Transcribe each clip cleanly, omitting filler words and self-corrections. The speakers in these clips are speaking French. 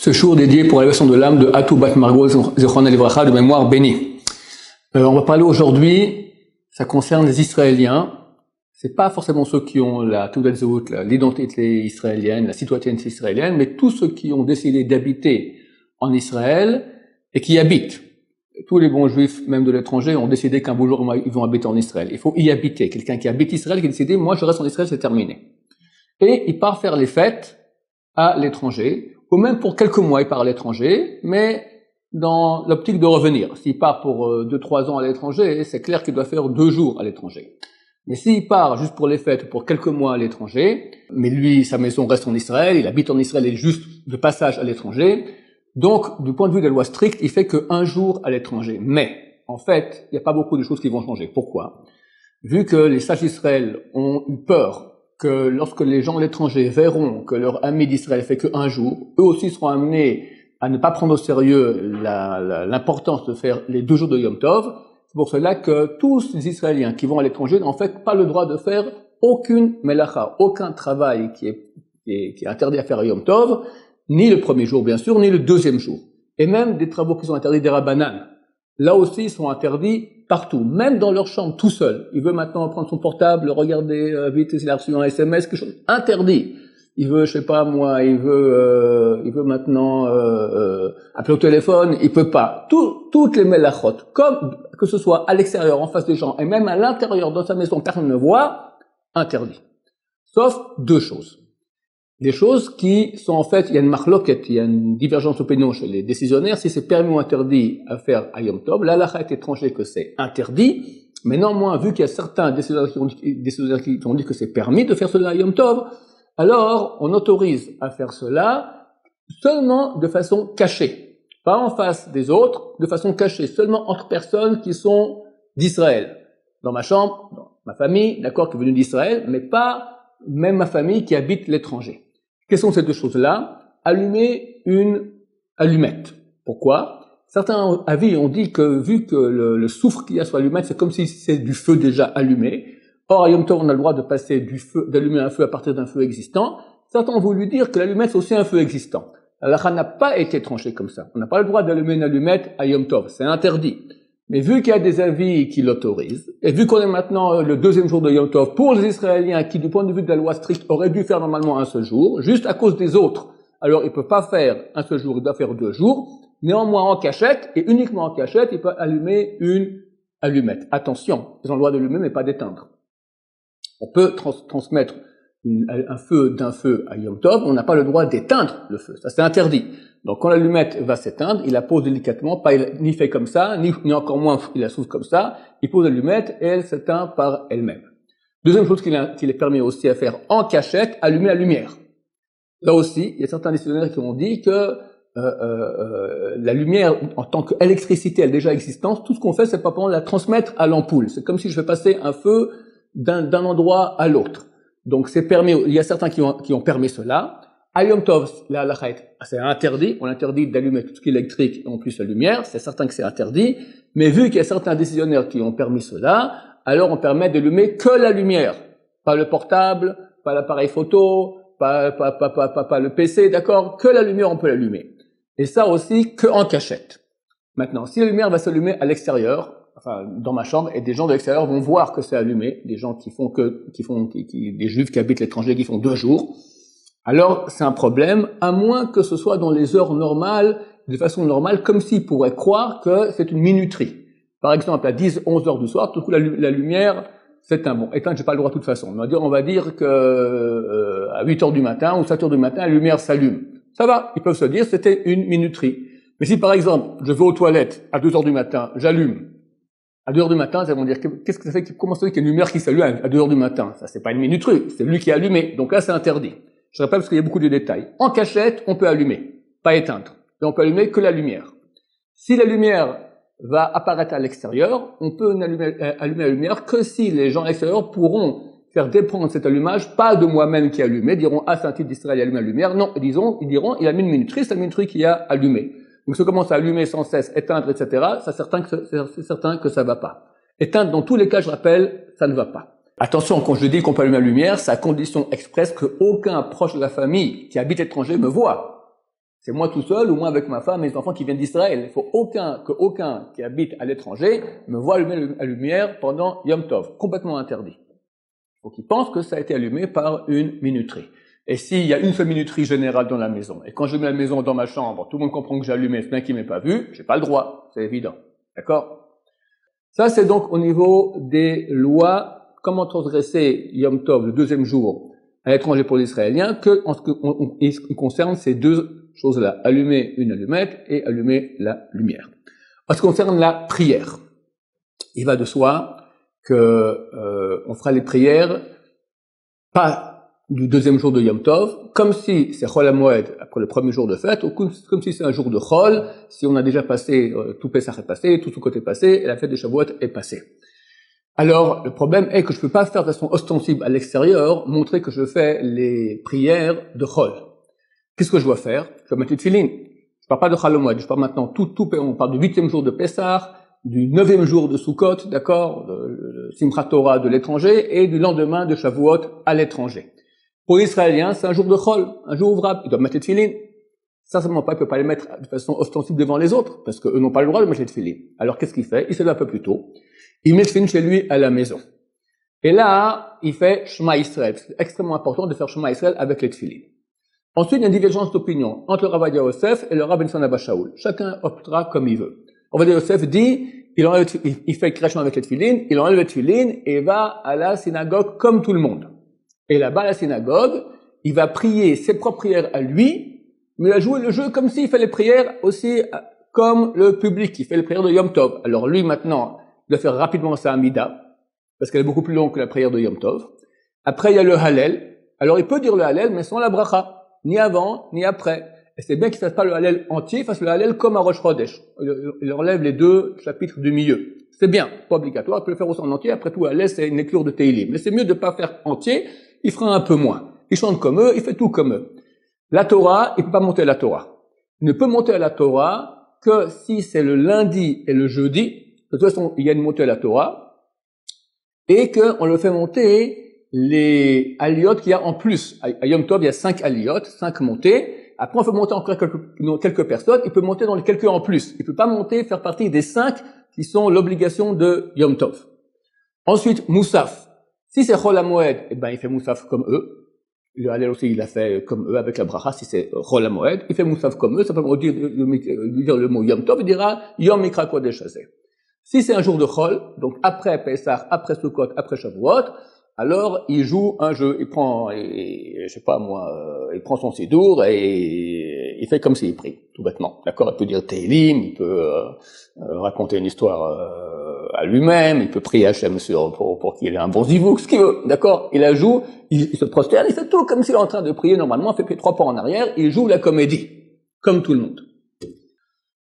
ce jour dédié pour l'élévation de l'âme de Atou Bat Margot Zichron Livracha, de mémoire bénie. On va parler aujourd'hui, ça concerne les Israéliens. C'est pas forcément ceux qui ont la Toudat Zehut, l'identité israélienne, la citoyenneté israélienne, mais tous ceux qui ont décidé d'habiter en Israël et qui y habitent. Tous les bons juifs, même de l'étranger, ont décidé qu'un beau jour, ils vont habiter en Israël. Il faut y habiter. Quelqu'un qui habite Israël, qui a décidé, moi, je reste en Israël, c'est terminé. Et il part faire les fêtes à l'étranger, ou même pour quelques mois, il part à l'étranger, mais dans l'optique de revenir. S'il part pour 2-3 ans à l'étranger, c'est clair qu'il doit faire 2 jours à l'étranger. Mais s'il part juste pour les fêtes, pour quelques mois à l'étranger, mais lui, sa maison reste en Israël, il habite en Israël et juste de passage à l'étranger, donc, du point de vue de la loi stricte, il fait que 1 jour à l'étranger. Mais, en fait, il n'y a pas beaucoup de choses qui vont changer. Pourquoi? Vu que les sages d'Israël ont eu peur que lorsque les gens de l'étranger verront que leur ami d'Israël fait que 1 jour, eux aussi seront amenés à ne pas prendre au sérieux l'importance de faire les 2 jours de Yom Tov. C'est pour cela que tous les Israéliens qui vont à l'étranger n'ont en fait pas le droit de faire aucune melacha, aucun travail qui est interdit à faire à Yom Tov, ni le premier jour bien sûr, ni le deuxième jour. Et même des travaux qui sont interdits des Rabbanan, là aussi ils sont interdits partout, même dans leur chambre tout seul. Il veut maintenant prendre son portable, regarder vite s'il a reçu un SMS, quelque chose interdit. Il veut, je sais pas moi, il veut maintenant appeler au téléphone, il peut pas. Toutes les melachot, comme que ce soit à l'extérieur, en face des gens, et même à l'intérieur dans sa maison, personne ne voit, interdit. Sauf 2 choses. Des choses qui sont en fait, il y a une marloquette, il y a une divergence d'opinion chez les décisionnaires, si c'est permis ou interdit à faire à Yom Tov. La halakha est étranger que c'est interdit, mais néanmoins, vu qu'il y a certains décisionnaires qui ont dit que c'est permis de faire cela à Yom Tov, alors on autorise à faire cela seulement de façon cachée. Pas en face des autres, de façon cachée, seulement entre personnes qui sont d'Israël. Dans ma chambre, dans ma famille, d'accord, qui est venue d'Israël, mais pas même ma famille qui habite l'étranger. Quelles sont ces 2 choses-là? Allumer une allumette. Pourquoi? Certains avis ont dit que vu que le soufre qu'il y a sur l'allumette, c'est comme si c'est du feu déjà allumé. Or, à Yom Tov, on a le droit de passer du feu, d'allumer un feu à partir d'un feu existant. Certains ont voulu dire que l'allumette, c'est aussi un feu existant. La halakha n'a pas été tranchée comme ça. On n'a pas le droit d'allumer une allumette à Yom Tov. C'est interdit. Mais vu qu'il y a des avis qui l'autorisent, et vu qu'on est maintenant le 2e jour de Yom Tov pour les Israéliens qui, du point de vue de la loi stricte, auraient dû faire normalement un seul jour, juste à cause des autres, alors il peut pas faire un seul jour, il doit faire 2 jours, néanmoins en cachette, et uniquement en cachette, il peut allumer une allumette. Attention, ils ont le droit d'allumer mais pas d'éteindre. On peut transmettre un feu d'un feu à Yom Tov, on n'a pas le droit d'éteindre le feu, ça c'est interdit. Donc quand l'allumette va s'éteindre, il la pose délicatement, pas ni fait comme ça, ni encore moins il la souffle comme ça, il pose l'allumette et elle s'éteint par elle-même. Deuxième chose qu'il est permis aussi à faire en cachette, allumer la lumière. Là aussi, il y a certains décisionnaires qui ont dit que la lumière en tant qu'électricité, elle est déjà existante, tout ce qu'on fait c'est pas pour la transmettre à l'ampoule. C'est comme si je fais passer un feu d'un endroit à l'autre. Donc c'est permis, il y a certains qui ont permis cela. À Yom Tov, la halakha c'est interdit, on interdit d'allumer tout ce qui est électrique et en plus la lumière, c'est certain que c'est interdit, mais vu qu'il y a certains décisionnaires qui ont permis cela, alors on permet d'allumer que la lumière, pas le portable, pas l'appareil photo, pas le PC, d'accord, que la lumière on peut l'allumer. Et ça aussi que en cachette. Maintenant, si la lumière va s'allumer à l'extérieur, enfin dans ma chambre, et des gens de l'extérieur vont voir que c'est allumé, des gens des juifs qui habitent l'étranger qui font 2 jours, alors c'est un problème, à moins que ce soit dans les heures normales, de façon normale, comme s'ils pourraient croire que c'est une minuterie. Par exemple, à 10-11 heures du soir, tout coup la lumière s'éteint. Bon, éteindre, j'ai pas le droit de toute façon. On va dire que à 8 heures du matin ou 7 heures du matin, la lumière s'allume. Ça va, ils peuvent se dire c'était une minuterie. Mais si par exemple, je vais aux toilettes à 2 heures du matin, j'allume. À 2 heures du matin, ils vont dire, qu'est-ce que ça fait, comment ça fait qu'il y a une lumière qui s'allume à 2 heures du matin? Ça, c'est pas une minuterie, c'est lui qui a allumé. Donc là, c'est interdit. Je répète parce qu'il y a beaucoup de détails. En cachette, on peut allumer, pas éteindre. Et on peut allumer que la lumière. Si la lumière va apparaître à l'extérieur, on peut allumer la lumière que si les gens à l'extérieur pourront faire dépendre cet allumage, pas de moi-même qui a allumé, diront, ah, c'est un type d'Israël, il allume la lumière. Non, ils diront, il a mis une minuterie, c'est la minuterie qui a allumé. Donc, si on commence à allumer sans cesse, éteindre, etc., c'est certain que ça va pas. Éteindre, dans tous les cas, je rappelle, ça ne va pas. Attention, quand je dis qu'on peut allumer la lumière, c'est à condition expresse qu'aucun proche de la famille qui habite à l'étranger me voit. C'est moi tout seul ou moi avec ma femme et les enfants qui viennent d'Israël. Il faut qu'aucun qui habite à l'étranger me voit allumer la lumière pendant Yom Tov. Complètement interdit. Donc il pense que ça a été allumé par une minuterie. Et s'il y a une seule minuterie générale dans la maison, et quand je mets la maison dans ma chambre, tout le monde comprend que j'ai allumé, c'est bien qu'il m'ait pas vu, j'ai pas le droit, c'est évident. D'accord? Ça, c'est donc au niveau des lois, comment transgresser Yom Tov, le deuxième jour, à l'étranger pour les Israéliens, que en ce qui concerne ces deux choses-là, allumer une allumette et allumer la lumière. En ce qui concerne la prière, il va de soi que on fera les prières pas du deuxième jour de Yom Tov, comme si c'est Chol HaMoed après le premier jour de fête, ou comme si c'est un jour de Chol, si on a déjà passé, tout Pessah est passé, tout Sukkot est passé, et la fête de Shavuot est passée. Alors, le problème est que je peux pas faire de façon ostensible à l'extérieur, montrer que je fais les prières de Chol. Qu'est-ce que je dois faire? Je dois mettre les tefilines. Je parle pas de Chol HaMoed, je parle maintenant on parle du 8e jour de Pessah, du 9e jour de Sukkot, d'accord, de Simchat Torah de l'étranger, et du lendemain de Shavuot à l'étranger. Pour les Israéliens, c'est un jour de Chol, un jour ouvrable. Ils doivent mettre les tefilines. Sincèrement pas, ils ne peuvent pas les mettre de façon ostensible devant les autres, parce qu'eux n'ont pas le droit de mettre les tefilines. Alors qu'est-ce qu'il fait? Il se lève un peu plus tôt. Il met les tefilines chez lui à la maison. Et là, il fait Shema Israël. C'est extrêmement important de faire Shema Israël avec les tefilines. Ensuite, il y a une divergence d'opinion entre le Rav Ovadia Yosef et le Rav Ben Abba Shaul. Chacun optera comme il veut. Rav Ovadia Yosef dit, il fait le krashma avec les tefilines, il enlève les tefilines et va à la synagogue comme tout le monde. Et là-bas, à la synagogue, il va prier ses propres prières à lui, mais il va jouer le jeu comme s'il fait les prières aussi comme le public qui fait les prières de Yom Tov. Alors lui, maintenant, il doit faire rapidement sa Amida, parce qu'elle est beaucoup plus longue que la prière de Yom Tov. Après, il y a le Hallel. Alors il peut dire le Hallel, mais sans la bracha, ni avant, ni après. Et c'est bien qu'il ne fasse pas le Hallel entier, il fasse le Hallel comme à Rosh Chodesh. Il enlève les deux chapitres du milieu. C'est bien, pas obligatoire, il peut le faire aussi en entier. Après tout, le Hallel, c'est une lecture de Teilim. Mais c'est mieux de ne pas faire entier, il fera un peu moins. Il chante comme eux, il fait tout comme eux. La Torah, il ne peut pas monter à la Torah. Il ne peut monter à la Torah que si c'est le lundi et le jeudi. De toute façon, il y a une montée à la Torah. Et qu'on le fait monter les aliyot qu'il y a en plus. À Yom Tov, il y a 5 aliyot, 5 montées. Après, on peut monter encore quelques personnes. Il peut monter dans les quelques en plus. Il ne peut pas monter, faire partie des 5 qui sont l'obligation de Yom Tov. Ensuite, Moussaf. Si c'est Chol HaMoed, eh ben, il fait Moussaf comme eux. Le Hallel aussi, il a fait comme eux avec la bracha. Si c'est Chol HaMoed, il fait Moussaf comme eux. Ça peut dire le mot Yom Tov, il dira Yom Mikra Kodesh Hazeh. Si c'est un jour de Chol, donc après Pessah, après Sukkot, après Shavuot, alors il joue un jeu. Il prend, je sais pas moi, il prend son sidour et il fait comme s'il prie, tout bêtement. D'accord? Il peut dire Teilim, il peut raconter une histoire à lui-même, il peut prier Hachem pour qu'il ait un bon zivouk, ce qu'il veut, d'accord? Il la joue, il se prosterne, il fait tout comme s'il est en train de prier normalement, il fait 3 pas en arrière, il joue la comédie, comme tout le monde.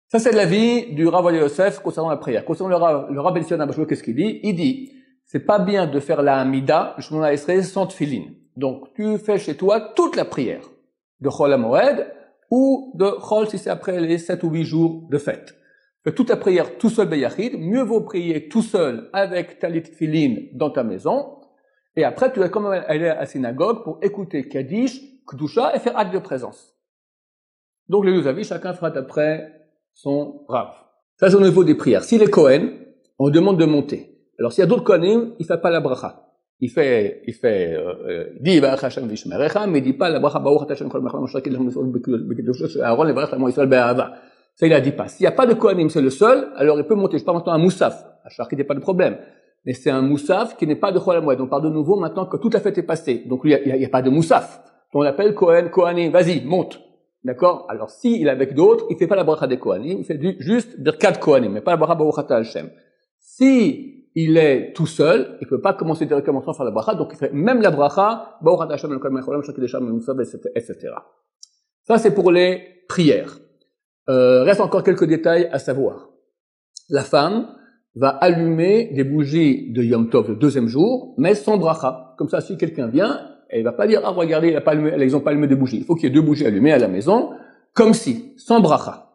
Ça, c'est l'avis du Rav Ovadia Yosef concernant la prière. Concernant le Rav Ben Abba Shaul, qu'est-ce qu'il dit? Il dit, c'est pas bien de faire la Hamida, le Shemona Esrei, sans tefilin. Donc, tu fais chez toi toute la prière de Chol HaMoed ou de Chol si c'est après les 7 ou 8 jours de fête. Fais toute la prière tout seul Beyachid, mieux vaut prier tout seul avec ta tefilin dans ta maison, et après tu vas quand même aller à la synagogue pour écouter Kaddish, Kedusha et faire acte de présence. Donc les deux avis, chacun fera d'après son Rav. Ça c'est au niveau des prières. Si les Kohen, on demande de monter. Alors s'il y a d'autres Kohanim, il fait pas la bracha. Il dit Yivarech Hashem v'yishmerecha, mais il dit pas la bracha Baruch Hashem kol melech moshakid l'Israël Aaron Yivarech l'amo Yisraël be'ahava. Ça il a dit pas. S'il n'y a pas de Kohanim, c'est le seul, alors il peut monter. Je parle maintenant un Moussaf. À Shachid, il n'y a pas de problème. Mais c'est un Moussaf qui n'est pas de Chol HaMoed. On parle de nouveau maintenant que toute la fête est passée. Donc lui, il n'y a pas de Moussaf. On l'appelle Kohanim. Vas-y, monte. D'accord? Alors, s'il est avec d'autres, il fait pas la bracha des Kohanim, il fait juste Birkat Kohanim, mais pas la bracha Baruch Atah Hashem. Si il est tout seul, il peut pas commencer directement sans faire la bracha, donc il fait même la bracha Baruch Atah Hashem, etc. Ça, c'est pour les prières. Reste encore quelques détails à savoir. La femme va allumer des bougies de Yom Tov le deuxième jour, mais sans bracha. Comme ça, si quelqu'un vient, elle va pas dire, ah, regardez, ils ont pas allumé des bougies. Il faut qu'il y ait 2 bougies allumées à la maison, comme si, sans bracha.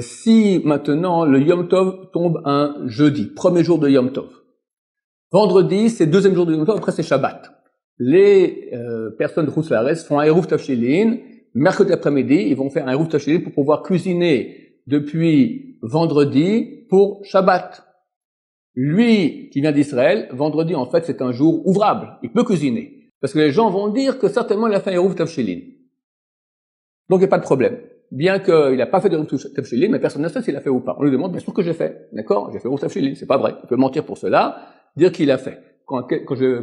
Si maintenant, le Yom Tov tombe un jeudi, premier jour de Yom Tov. Vendredi, c'est 2e jour de Yom Tov, après c'est Shabbat. les personnes de Chutz La'aretz font un Eruv Tafshilin, mercredi après-midi, ils vont faire un Eruv Tafshilin pour pouvoir cuisiner depuis vendredi pour Shabbat. Lui, qui vient d'Israël, vendredi, en fait, c'est un jour ouvrable. Il peut cuisiner. Parce que les gens vont dire que certainement il a fait un Eruv Tafshilin. Donc il n'y a pas de problème. Bien qu'il n'a pas fait de Eruv Tafshilin, mais personne ne sait s'il a fait ou pas. On lui demande, bien sûr que j'ai fait. D'accord? J'ai fait Eruv Tafshilin. C'est pas vrai. Il peut mentir pour cela, dire qu'il a fait. Quand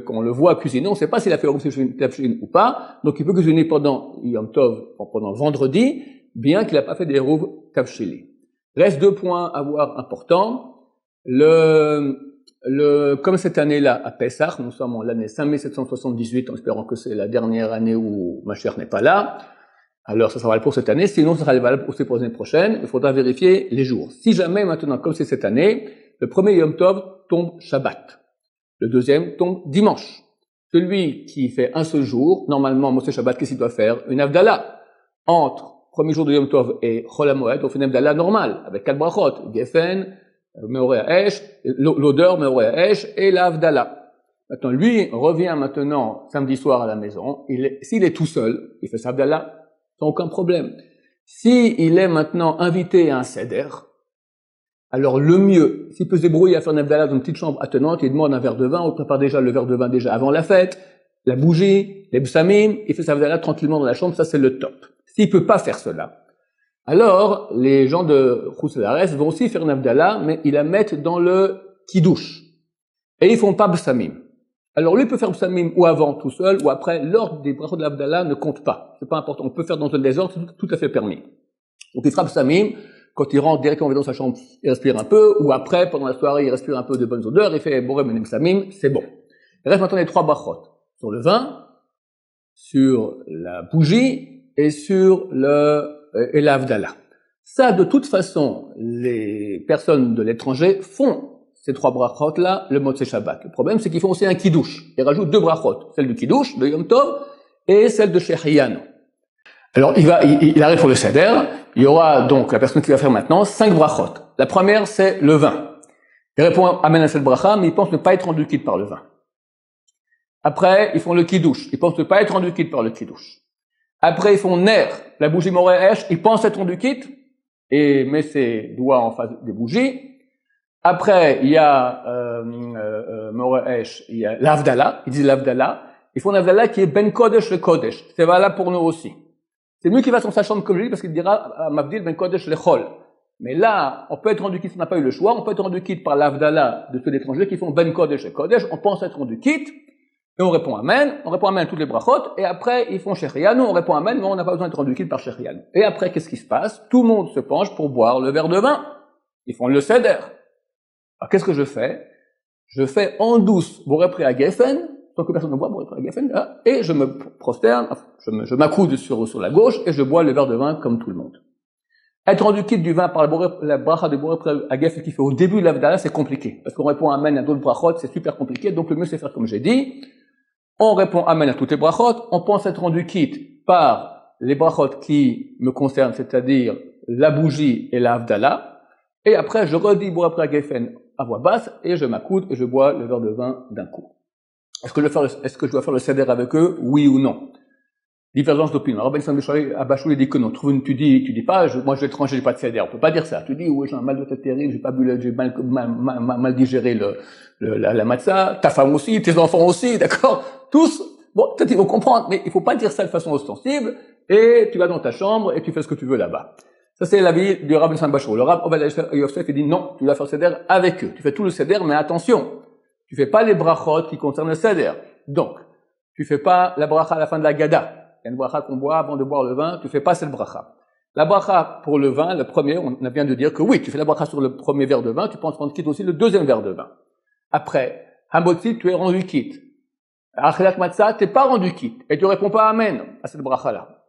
on le voit cuisiner, on ne sait pas s'il a fait Eruv Tafshilin ou pas. Donc il peut cuisiner pendant Yom Tov, pendant vendredi, bien qu'il n'a pas fait d'Eruv Tafshilin. Reste 2 points à voir importants. Comme cette année-là, à Pessah, nous sommes en l'année 5778, en espérant que c'est la dernière année où Mashiach n'est pas là. Alors, ça sera valable pour cette année. Sinon, ça sera valable aussi pour l'année prochaine. Il faudra vérifier les jours. Si jamais, maintenant, comme c'est cette année, le premier Yom Tov tombe Shabbat. Le deuxième tombe dimanche. Celui qui fait un seul jour, normalement, Moshe Shabbat, qu'est-ce qu'il doit faire? Une Havdalah. Entre premier jour de Yom Tov et Chol HaMoed, on fait une Havdalah normale, avec 4 brachot, Geffen, Meoreh Ha'esh, l'odeur Meoreh Ha'esh et la Havdalah. Maintenant, lui revient maintenant samedi soir à la maison. S'il est tout seul, il fait sa Havdalah sans aucun problème. S'il est maintenant invité à un seder, alors le mieux, s'il peut se débrouiller à faire une Havdalah dans une petite chambre attenante, il demande un verre de vin, on prépare déjà le verre de vin déjà avant la fête, la bougie, les bsamim, il fait sa Havdalah tranquillement dans la chambre, ça c'est le top. S'il peut pas faire cela, alors les gens de Chutz La'aretz vont aussi faire une Havdalah, mais ils la mettent dans le kiddush. Et ils font pas bsamim. Alors lui peut faire bsamim ou avant tout seul, ou après, l'ordre des brachot de l'Havdalah ne compte pas. C'est pas important. On peut faire dans le désordre, c'est tout à fait permis. Donc il fera bsamim, quand il rentre directement dans sa chambre, il respire un peu, ou après, pendant la soirée, il respire un peu de bonnes odeurs, il fait boré menem bsamim, c'est bon. Il reste maintenant les 3 brachot. Sur le vin, sur la bougie, et sur et la Havdalah. Ça, de toute façon, les personnes de l'étranger font ces 3 brachot-là, le Motzei Shabbat. Le problème, c'est qu'ils font aussi un kiddush. Ils rajoutent 2 brachot. Celle du kiddush, de Yom Tov, et celle de Shechianu. Alors, il arrive pour le seder. Il y aura donc la personne qui va faire maintenant 5 brachot. La première, c'est le vin. Il répond amen à cette bracha, mais il pense ne pas être rendu quitte par le vin. Après, ils font le kiddush. Ils pensent ne pas être rendu quitte par le kiddush. Après, ils font ner, la bougie Meoreh Ha'esh. Ils pensent être rendu quitte et met ses doigts en face des bougies. Après, il y a Meoreh Ha'esh, il y a l'Havdalah, ils disent l'Havdalah. Ils font l'Havdalah qui est ben kodesh le kodesh. C'est valable pour nous aussi. C'est lui qui va sur sa chambre comme lui parce qu'il dira Mavdil ben kodesh le chol. Mais là, on peut être rendu quitte, on n'a pas eu le choix, on peut être rendu quitte par l'Havdalah de ceux d'étrangers qui font ben kodesh le kodesh. On pense être rendu quitte et on répond amen à toutes les brachot, et après ils font Shechianu, on répond amen, mais on n'a pas besoin d'être rendu quitte par Shechianu. Et après, qu'est-ce qui se passe? Tout le monde se penche pour boire le verre de vin. Ils font le seder. Alors, qu'est-ce que je fais? Je fais en douce Boré Pri HaGeffen, tant que personne ne boit Boré Pri HaGeffen, et je me prosterne, je m'accoude sur la gauche, et je bois le verre de vin comme tout le monde. Être rendu quitte du vin par la bracha de Boré Pri HaGeffen qui fait au début de l'Havdalah, c'est compliqué. Parce qu'on répond amen à d'autres brachot, c'est super compliqué, donc le mieux c'est faire comme j'ai dit. On répond amen à toutes les brachot, on pense être rendu quitte par les brachot qui me concernent, c'est-à-dire la bougie et la Havdalah, et après je redis Boré Pri HaGeffen à voix basse, et je m'accoude et je bois le verre de vin d'un coup. Est-ce que je dois faire le seder avec eux? Oui ou non? Divergence d'opinion. Rabbi Sam Abachouli dit que non. Tu dis pas, moi je suis étranger, j'ai pas de seder. On peut pas dire ça. Tu dis, oui, j'ai un mal de tête terrible, j'ai mal digéré la matzah, ta femme aussi, tes enfants aussi, d'accord? Tous. Bon, peut-être ils vont comprendre, mais il faut pas dire ça de façon ostensible, et tu vas dans ta chambre et tu fais ce que tu veux là-bas. Ça, c'est l'avis du Rabbi Sam Bachou. Le Rabbi Ovadia Yosef, il dit non, tu dois faire le seder avec eux. Tu fais tout le seder, mais attention. Tu fais pas les brachot qui concernent le seder. Donc, tu fais pas la bracha à la fin de la gada. Il y a une bracha qu'on boit avant de boire le vin, tu fais pas cette bracha. La bracha pour le vin, le premier, on vient de dire que oui, tu fais la bracha sur le premier verre de vin, tu penses rendre quitte aussi le deuxième verre de vin. Après, Hamotzi, tu es rendu quitte. Achilat matzah, t'es pas rendu quitte. Et tu réponds pas amen à cette bracha-là.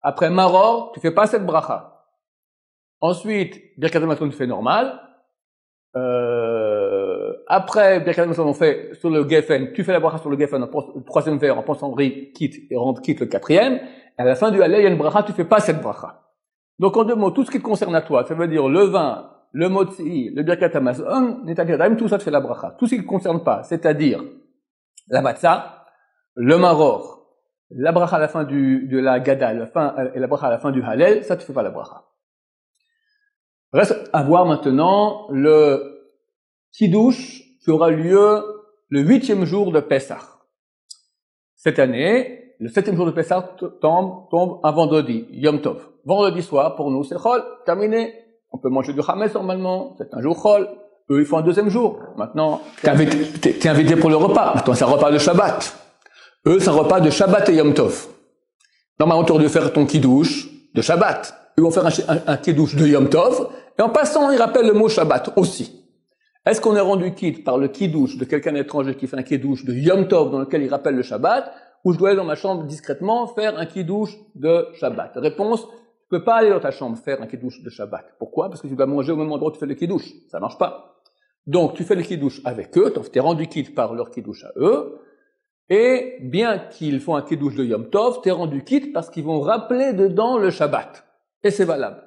Après Maror, tu fais pas cette bracha. Ensuite, Birkat Hamazon, tu fais normal. Après, Birkat Hamazon, on fait sur le Geffen, tu fais la bracha sur le Geffen, le troisième verre, en pensant quitte et rendre quitte le quatrième. Et à la fin du Hallel, il y a une bracha, tu fais pas cette bracha. Donc, en 2 mots, tout ce qui te concerne à toi, ça veut dire le vin, le motzi, le Birkat Hamazon, Netat Yadayim, tout ça, tu fais la bracha. Tout ce qui te concerne pas, c'est-à-dire la matzah, le maror, la bracha à la fin de la gada, et la bracha à la fin du halel, ça tu fais pas la bracha. Reste à voir maintenant le kiddush qui aura lieu le 8e jour de Pessah. Cette année, le 7e jour de Pessah tombe un vendredi, Yom Tov. Vendredi soir, pour nous, c'est Chol, terminé. On peut manger du Hametz normalement, c'est un jour Chol. Eux, ils font un 2e jour. Maintenant, t'es invité pour le repas. Maintenant, c'est un repas de Shabbat. Eux, c'est un repas de Shabbat et Yom Tov. Normalement, tu aurais dû faire ton kiddush de Shabbat. Ils vont faire un kiddush de Yom Tov. Et en passant, ils rappellent le mot Shabbat aussi. Est-ce qu'on est rendu quitte par le kiddush de quelqu'un d'étranger qui fait un kiddush de Yom Tov dans lequel il rappelle le Shabbat, ou je dois aller dans ma chambre discrètement faire un kiddush de Shabbat? Réponse, tu peux pas aller dans ta chambre faire un kiddush de Shabbat. Pourquoi? Parce que tu dois manger au même endroit où tu fais le kiddush. Ça marche pas. Donc, tu fais le kiddush avec eux, tu es rendu quitte par leur kiddush à eux, et bien qu'ils font un kiddush de Yom Tov, tu es rendu quitte parce qu'ils vont rappeler dedans le Shabbat. Et c'est valable.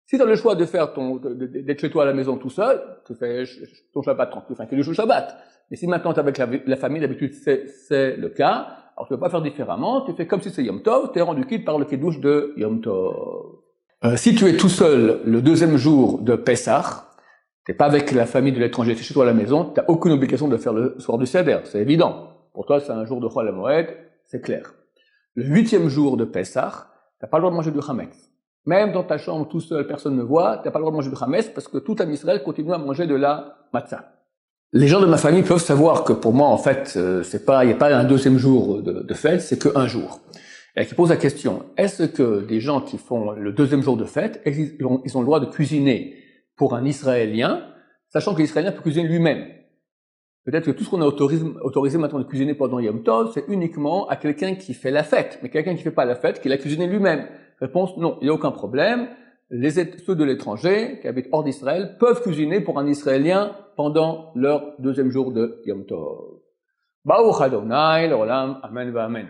Si tu as le choix de faire d'être chez toi à la maison tout seul, tu fais ton Shabbat tranquille, tu fais un kiddush au Shabbat. Mais si maintenant tu es avec la famille, d'habitude c'est le cas, alors tu ne peux pas faire différemment, tu fais comme si c'est Yom Tov, tu es rendu quitte par le kiddush de Yom Tov. Si tu es tout seul le 2e jour de Pessah, tu n'es pas avec la famille de l'étranger, tu es chez toi à la maison, tu n'as aucune obligation de faire le soir du Seder, c'est évident. Pour toi, c'est un jour de Chol HaMoed, c'est clair. Le 8e jour de Pessah, tu n'as pas le droit de manger du Hametz. Même dans ta chambre, tout seul, personne ne voit, tu n'as pas le droit de manger du Hametz parce que tout Am Israël continue à manger de la matzah. Les gens de ma famille peuvent savoir que pour moi, en fait, il n'y a pas un 2e jour de fête, c'est qu'un jour. Et qui pose la question, est-ce que des gens qui font le 2e jour de fête, ils ont le droit de cuisiner pour un Israélien, sachant que l'Israélien peut cuisiner lui-même? Peut-être que tout ce qu'on a autorisé maintenant de cuisiner pendant Yom Tov, c'est uniquement à quelqu'un qui fait la fête. Mais quelqu'un qui fait pas la fête, qui l'a cuisiné lui-même. Réponse, non, il n'y a aucun problème. Ceux de l'étranger, qui habitent hors d'Israël, peuvent cuisiner pour un Israélien pendant leur 2e jour de Yom Tov. Baruch Adonai, l'olam, amen va amen.